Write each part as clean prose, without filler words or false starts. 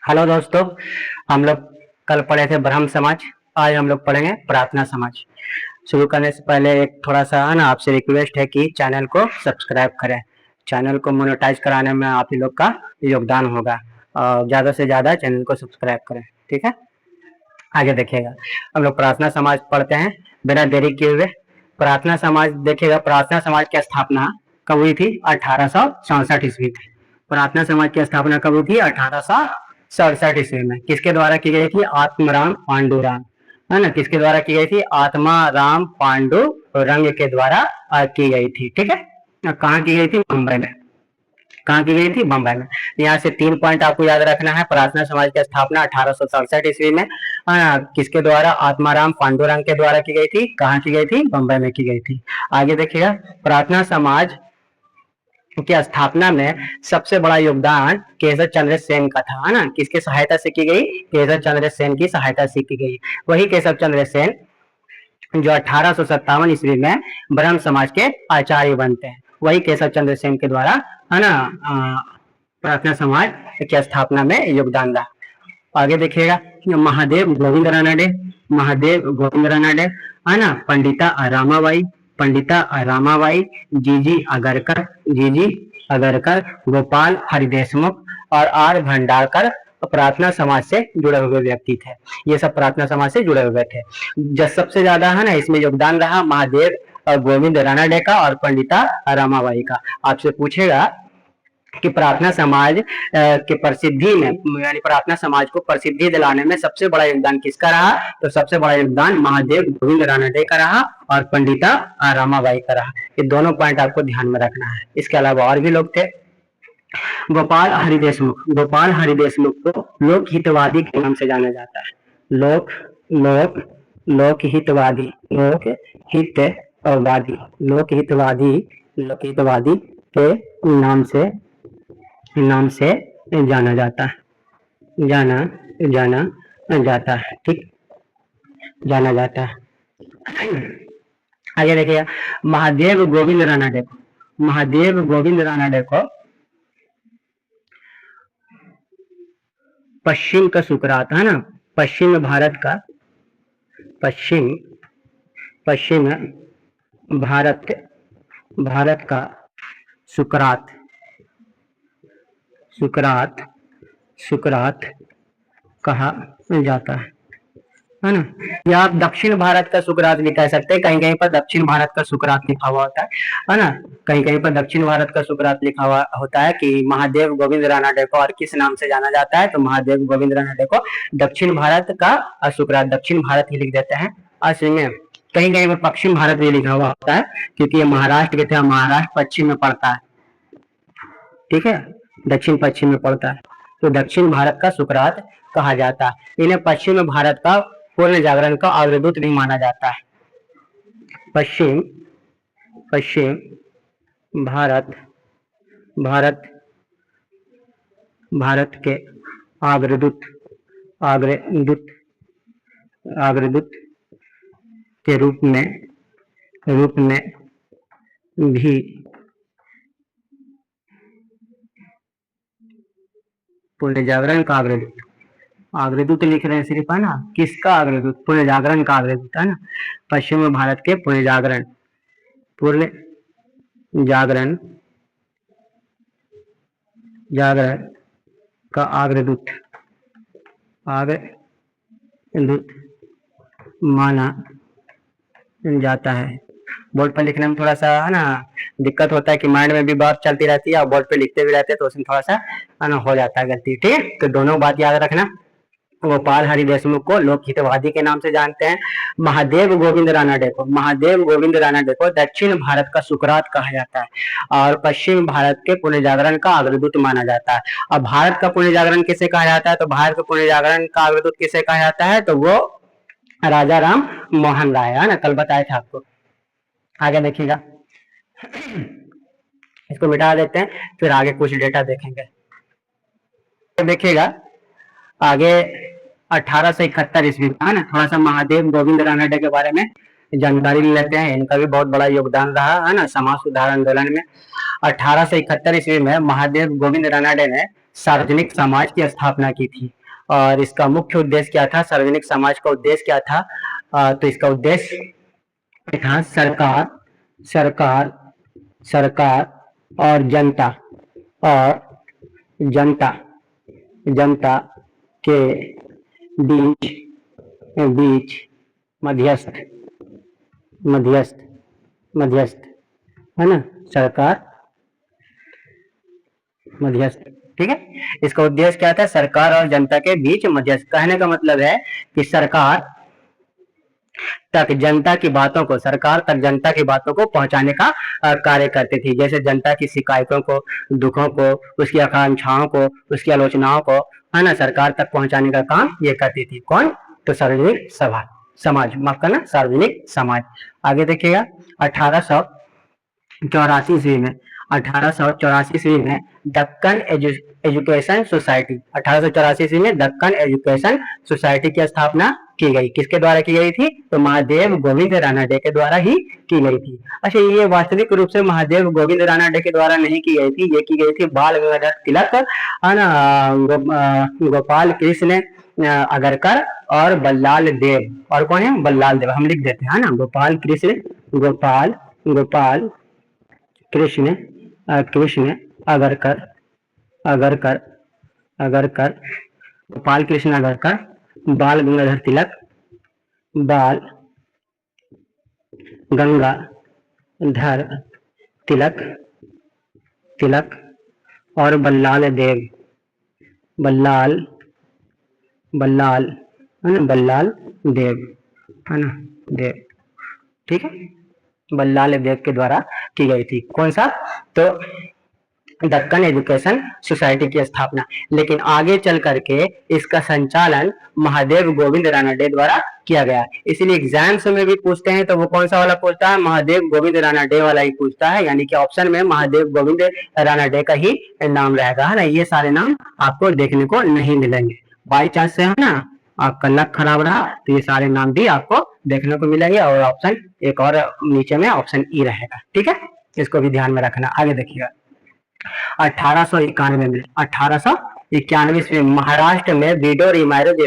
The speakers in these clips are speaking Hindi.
हेलो दोस्तों। हम लोग कल पढ़े थे ब्रह्म समाज। आज हम लोग पढ़ेंगे प्रार्थना समाज। शुरू करने से पहले एक थोड़ा सा है ना आपसे रिक्वेस्ट है कि चैनल को सब्सक्राइब करें। चैनल को मोनेटाइज कराने में आप ही लोग का योगदान होगा और ज़्यादा से ज़्यादा चैनल को सब्सक्राइब करें। ठीक है, आगे देखिएगा। हम लोग प्रार्थना समाज पढ़ते हैं बिना देरी किए हुए। प्रार्थना समाज देखिएगा, प्रार्थना समाज की स्थापना कब हुई थी? 1867 ईस्वी थी। प्रार्थना समाज की स्थापना कब हुई थी? 1867 ईस्वी में। किसके द्वारा की गई थी? आत्माराम पांडुरंग, है ना। किसके द्वारा की गई थी? आत्माराम पांडुरंग के द्वारा की गई थी। ठीक है, कहाँ की गई थी? मुंबई में। कहाँ की गई थी? बम्बई में। यहाँ से 3 पॉइंट आपको याद रखना है। प्रार्थना समाज की स्थापना 1867 ईस्वी में किसके द्वारा? आत्माराम पांडुरंग के द्वारा की गई थी। कहाँ की गई थी? बम्बई में की गई थी। आगे देखिएगा, प्रार्थना समाज की स्थापना में सबसे बड़ा योगदान केशव चंद्र सेन का था, है ना। किसके सहायता से की गई? केशव चंद्र सेन की सहायता से की गई। वही केशव चंद्र सेन जो 1857 ईस्वी में ब्रह्म समाज के आचार्य बनते हैं। वही केशव चंद्र सेन के द्वारा, है ना, प्रार्थना समाज की स्थापना में योगदान रहा। आगे देखिएगा, महादेव गोविंद रानडे। महादेव गोविंद रानडे, है ना। पंडिता रामाबाई, जीजी अगरकर, गोपाल हरिदेशमुख और आर भंडारकर प्रार्थना समाज से जुड़े हुए व्यक्ति थे। ये सब प्रार्थना समाज से जुड़े हुए थे। जो सबसे ज्यादा है ना इसमें योगदान रहा महादेव गोविंद रानडे का और पंडिता रामाबाई का। आपसे पूछेगा कि प्रार्थना समाज के प्रसिद्धि में, यानी प्रार्थना समाज को प्रसिद्धि दिलाने में सबसे बड़ा योगदान किसका रहा? तो सबसे बड़ा योगदान महादेव गोविंद रानडे का रहा और पंडिता रामाबाई का रहा। ये दोनों पॉइंट आपको ध्यान में रखना है। इसके अलावा और भी लोग थे। गोपाल हरिदेशमुख। गोपाल हरिदेशमुख को लोक हितवादी के नाम से जाना जाता है। लोक लोक लोक हितवादी, लोक हितवादी, लोक हितवादी, लोक हितवादी के नाम से जाना जाता है। जाना जाता है। ठीक, जाना जाता है। आगे देखिए, महादेव गोविंद रानडे को, महादेव गोविंद रानडे को पश्चिम का सुकरात, है ना। पश्चिम भारत का, पश्चिम भारत का सुकरात, सुकरात कहा जाता है ना। या आप दक्षिण भारत का सुकरात भी कह सकते हैं। कहीं कहीं पर दक्षिण भारत का सुकरात लिखा हुआ होता है ना। कहीं कहीं पर दक्षिण भारत का सुकरात लिखा हुआ होता है कि महादेव गोविंद रानडे को और किस नाम से जाना जाता है? तो महादेव गोविंद रानडे को दक्षिण भारत का सुकरात, दक्षिण भारत ही लिख देते हैं। असली में कहीं कहीं पर पश्चिम भारत भी लिखा हुआ होता है क्योंकि ये महाराष्ट्र के थे। महाराष्ट्र पश्चिम में पड़ता है, ठीक है, दक्षिण पश्चिम में पड़ता है। तो दक्षिण भारत का सुकरात कहा जाता है। इन्हें पश्चिम भारत का पूर्ण जागरण का अग्रदूत भी माना जाता है। पश्चिम भारत के अग्रदूत के रूप में भी पूर्ण जागरण का अग्रदूत लिख रहे हैं सिर्फ, है ना। किसका अग्रदूत? पूर्ण जागरण का अग्रदूत, है ना। पश्चिम भारत के पूर्ण जागरण का अग्रदूत माना जाता है। बोर्ड पर लिखने में थोड़ा सा, है ना, दिक्कत होता है कि माइंड में भी बात चलती रहती है और बोर्ड पे लिखते भी रहते हैं तो उसमें थोड़ा सा, है ना, हो जाता है गलती। ठीक है, तो दोनों बात याद रखना। गोपाल हरिदेशमुख को लोक हितवादी के नाम से जानते हैं। महादेव गोविंद रानडे को दक्षिण भारत का सुकरात कहा जाता है और पश्चिम भारत के पुण्य जागरण का अग्रदूत माना जाता है। और भारत का पुण्य जागरण किसे कहा जाता है? तो भारत का पुण्य जागरण का अग्रदूत किसे कहा जाता है? तो वो राजा राम मोहन राय, है ना, कल बताया था आपको। आगे देखिएगा, इसको मिटा देते हैं, फिर आगे कुछ डेटा देखेंगे। देखिएगा आगे 1871 ईस्वी का, है ना, थोड़ा सा महादेव गोविंद रानडे के बारे में जानकारी ले लेते हैं। इनका भी बहुत बड़ा योगदान रहा, है ना, समाज सुधार आंदोलन में। 1871 ईस्वी में महादेव गोविंद रानडे ने सार्वजनिक समाज की स्थापना की थी। और इसका मुख्य उद्देश्य क्या था, सार्वजनिक समाज का उद्देश्य क्या था, तो इसका उद्देश्य था सरकार सरकार सरकार और जनता और जनता जनता के बीच बीच मध्यस्थ मध्यस्थ मध्यस्थ है ना, सरकार मध्यस्थ। ठीक है, इसका उद्देश्य क्या था, सरकार और जनता के बीच मध्यस्थ। कहने का मतलब है कि सरकार तक जनता की बातों को सरकार तक जनता की बातों को पहुंचाने का कार्य करती थी। जैसे जनता की शिकायतों को, दुखों को, उसकी आकांक्षाओं को, उसकी आलोचनाओं को, है ना, सरकार तक पहुंचाने का काम ये करती थी। कौन, तो सार्वजनिक सभा समाज, माफ करना, सार्वजनिक समाज। आगे देखिएगा, 1884 ईस्वी में 1884 ईस्वी में दक्कन एजुकेशन सोसाइटी 1884 ईस्वी में दक्कन एजुकेशन सोसाइटी की स्थापना की गई। किसके द्वारा की गई थी, तो महादेव गोविंद रानडे के द्वारा ही की गई थी। अच्छा, ये वास्तविक रूप से महादेव गोविंद रानडे के द्वारा नहीं की गई थी, ये की गई थी बाल गंगाधर तिलक, है ना, गोपाल कृष्ण अगरकर और बल्लाल देव। और कौन है, बल्लाल देव, हम लिख देते हैं ना, गोपाल कृष्ण गोपाल कृष्ण कृष्ण अगरकर अगरकर अगरकर गोपाल कृष्ण अगरकर, बाल गंगाधर तिलक, बाल गंगाधर तिलक और बल्लाल देव, बल्लाल है ना, बल्लाल देव, है ना, देव। ठीक है, बल्लाल देव के द्वारा की गई थी। कौन सा, तो दक्कन एजुकेशन सोसाइटी की स्थापना। लेकिन आगे चल करके इसका संचालन महादेव गोविंद रानडे द्वारा किया गया। इसलिए एग्जाम्स में भी पूछते हैं तो वो कौन सा वाला पूछता है, महादेव गोविंद रानडे वाला ही पूछता है। यानी कि ऑप्शन में महादेव गोविंद रानडे का ही नाम रहेगा, है ना। ये सारे नाम आपको देखने को नहीं मिलेंगे, बाई चांस से, है ना, आपका लक खराब रहा तो ये सारे नाम भी आपको देखने को मिलेंगे। और ऑप्शन एक और नीचे में ऑप्शन ई रहेगा। ठीक है, इसको भी ध्यान में रखना। आगे देखिएगा, 1891 में महाराष्ट्र में विडो रिमैरेज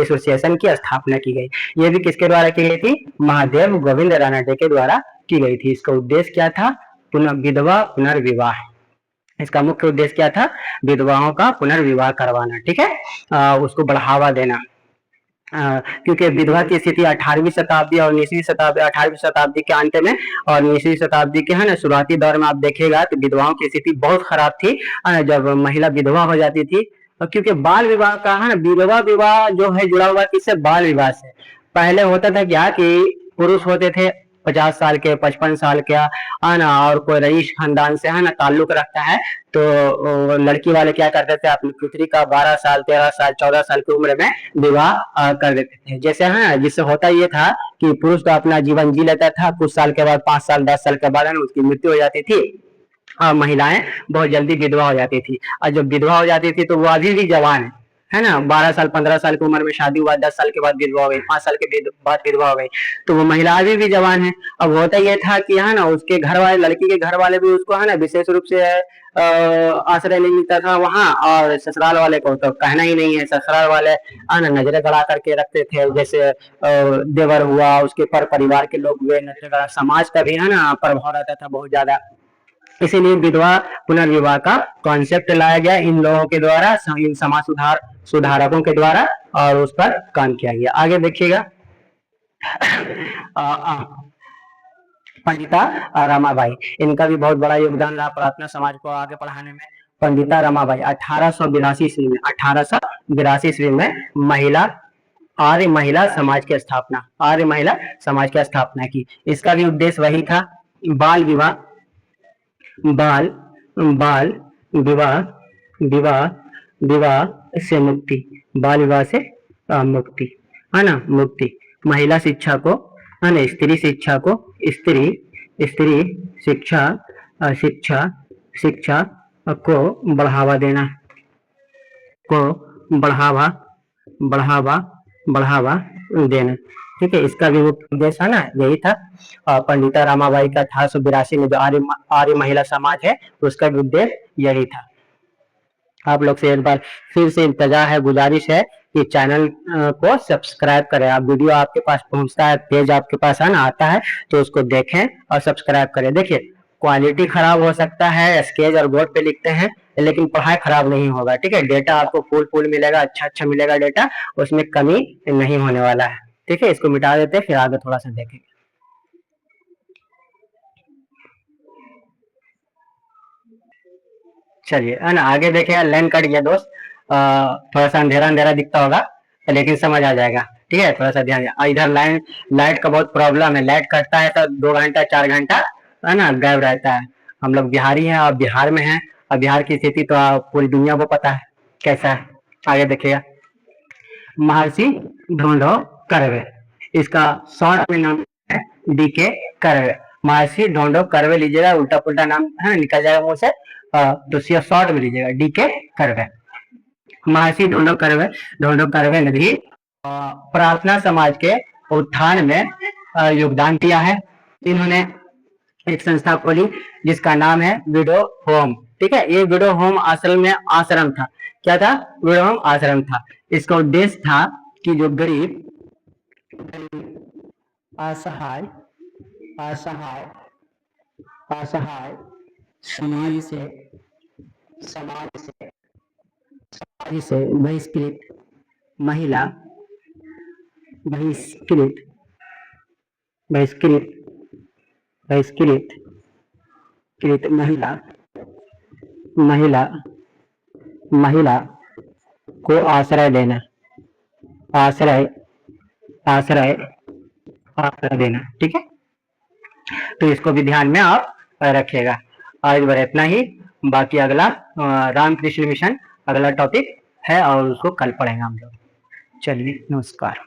एसोसिएशन की स्थापना की गई। ये भी किसके द्वारा की गई थी, महादेव गोविंद रानडे के द्वारा की गई थी। इसका उद्देश्य क्या था, विधवा पुनर्विवाह। इसका मुख्य उद्देश्य क्या था, विधवाओं का पुनर्विवाह करवाना। ठीक है, उसको बढ़ावा देना। क्योंकि विधवा की स्थिति 18वीं शताब्दी और 19वीं शताब्दी, 18वीं शताब्दी के अंत में और 19वीं शताब्दी के, है ना, शुरुआती दौर में आप देखिएगा तो विधवाओं की स्थिति बहुत खराब थी, जब महिला विधवा हो जाती थी। क्योंकि बाल विवाह का, है ना, विधवा विवाह जो है जुड़ा हुआ किससे, बाल विवाह से। पहले होता था क्या कि पुरुष होते थे 50 साल के, 55 साल के, है ना, और कोई रईस खानदान से, है ना, ताल्लुक रखता है, तो लड़की वाले क्या करते थे, अपनी पुत्री का 12 साल, 13 साल, 14 साल की उम्र में विवाह कर देते थे। जैसे, है, जिससे होता ये था कि पुरुष तो अपना जीवन जी लेता था, कुछ साल के बाद, 5 साल 10 साल के बाद, है ना, उसकी मृत्यु हो जाती थी और महिलाएं बहुत जल्दी विधवा हो जाती थी। और जब विधवा हो जाती थी तो वो अभी भी जवान है ना, 12 साल 15 साल की उम्र में शादी हुआ, 10 साल के बाद विधवा हो गई, 5 साल के बाद विधवा हो गई, तो वो महिला अभी भी जवान है। अब होता यह था कि, है ना, उसके घर वाले, लड़की के घर वाले भी उसको, है ना, विशेष रूप से आश्रय नहीं मिलता था वहां, और ससुराल वाले को तो कहना ही नहीं है। ससुराल वाले, है ना, नजरें गड़ा करके रखते थे। जैसे देवर हुआ, उसके पर परिवार के लोग हुए, नजरें गड़ा, समाज का भी, है ना, प्रभाव रहता था बहुत ज्यादा। इसीलिए विधवा पुनर्विवाह का कॉन्सेप्ट लाया गया इन लोगों के द्वारा, इन समाज सुधारकों के द्वारा, और उस पर काम किया गया। आगे देखिएगा, पंडिता रमाबाई, इनका भी बहुत बड़ा योगदान रहा प्रार्थना समाज को आगे बढ़ाने में। पंडिता रमाबाई 1882 ईस्वी में आर्य महिला समाज की स्थापना की। इसका भी उद्देश्य वही था, बाल विवाह बाल बाल विवाह विवाह विवाह से मुक्ति, बाल विवाह से मुक्ति, है ना, मुक्ति, महिला शिक्षा को, है ना, स्त्री शिक्षा को, स्त्री शिक्षा को बढ़ावा देना, को बढ़ावा देना। ठीक है, इसका भी उद्देश्य है ना यही था। पंडिता रामाबाई का 1882 में जो आर्य महिला समाज है, उसका भी उद्देश्य यही था। आप लोग से एक बार फिर से इंतजार है, गुजारिश है कि चैनल को सब्सक्राइब करें। आप वीडियो आपके पास पहुंचता है, पेज आपके पास है ना आता है, तो उसको देखें और सब्सक्राइब करें। देखिए, क्वालिटी खराब हो सकता है, स्केच और बोर्ड पे लिखते हैं, लेकिन पढ़ाई खराब नहीं होगा। ठीक है, डेटा आपको फुल मिलेगा, अच्छा मिलेगा डेटा, उसमें कमी नहीं होने वाला है। ठीक है, इसको मिटा देते हैं, फिर आगे थोड़ा सा देखेंगे। चलिए, है ना, आगे देखे, लाइन कट गया दोस्त, थोड़ा सा अंधेरा अंधेरा दिखता होगा, लेकिन समझ आ जाएगा। ठीक है, थोड़ा सा ध्यान, इधर लाइट का बहुत प्रॉब्लम है, लाइट कटता है तो 2 घंटा 4 घंटा है ना गायब रहता है। हम लोग बिहारी हैं और बिहार में हैं, और बिहार की स्थिति तो पूरी दुनिया को पता है कैसा है। आगे देखिएगा, महर्षि ढूंढो कर्वे, इसका शॉर्ट में नाम है डीके कर्वे। महर्षि ढूंढो कर्वे लीजिएगा, उल्टा पुल्टा नाम है निकल जाएगा मुंह से, तो शॉर्ट में लीजिएगा डीके कर्वे। महर्षि ढूंढो कर्वे ने भी प्रार्थना समाज के उत्थान में योगदान दिया है। इन्होंने एक संस्था खोली जिसका नाम है विडो होम। ठीक है, ये विडो होम असल में आश्रम था। क्या था? विडो होम आश्रम था। इसका उद्देश्य था कि जो गरीब, असहाय असहाय असहाय समाज से समाज से समाज से बहिष्कृत महिला, बहिष्कृत बहिष्कृत बहिष्कृत कृत महिला महिला महिला को आश्रय देना, आश्रय आश्रय आश्रय देना। ठीक है, तो इसको भी ध्यान में आप रखिएगा। आज बार इतना ही, बाकी अगला रामकृष्ण मिशन अगला टॉपिक है और उसको कल पढ़ेंगे हम लोग। चलिए, नमस्कार।